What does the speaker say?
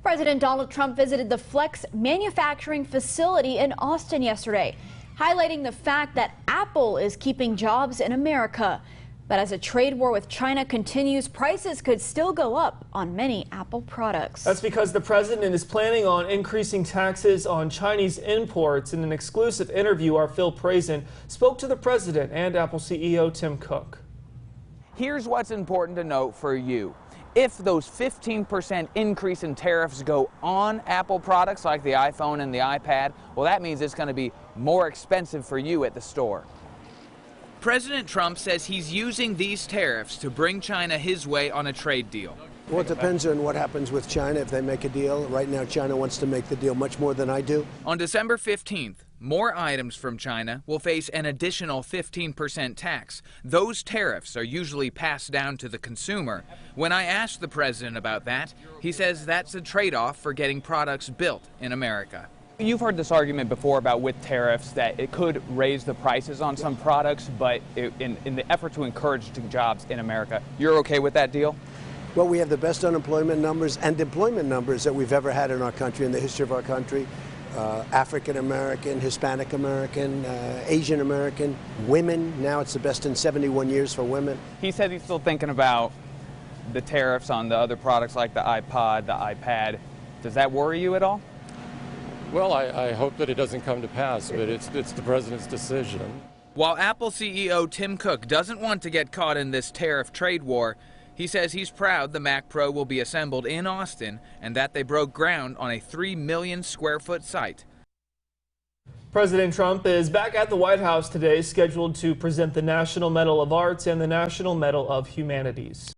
President Donald Trump visited the Flex manufacturing facility in Austin yesterday, highlighting the fact that Apple is keeping jobs in America. But as a trade war with China continues, prices could still go up on many Apple products. That's because the president is planning on increasing taxes on Chinese imports. In an exclusive interview, our Phil Prazen spoke to the president and Apple CEO Tim Cook. Here's what's important to note for you. If those 15% increase in tariffs go on Apple products like the iPhone and the iPad, well, that means it's going to be more expensive for you at the store. President Trump says he's using these tariffs to bring China his way on a trade deal. Well, it depends on what happens with China if they make a deal. Right now, China wants to make the deal much more than I do. On December 15th, more items from China will face an additional 15% tax. Those tariffs are usually passed down to the consumer. When I asked the president about that, he says that's a trade-off for getting products built in America. You've heard this argument before about with tariffs that it could raise the prices on some products, but in the effort to encourage jobs in America, you're okay with that deal? Well, we have the best unemployment numbers and employment numbers that we've ever had in our country, in the history of our country. African American, Hispanic American, Asian American, women. Now it's the best in 71 years for women. He said he's still thinking about the tariffs on the other products like the iPod, the iPad. Does that worry you at all? Well, I hope that it doesn't come to pass, but it's the president's decision. While Apple CEO Tim Cook doesn't want to get caught in this tariff trade war, he says he's proud the Mac Pro will be assembled in Austin and that they broke ground on a 3 million square foot site. President Trump is back at the White House today, scheduled to present the National Medal of Arts and the National Medal of Humanities.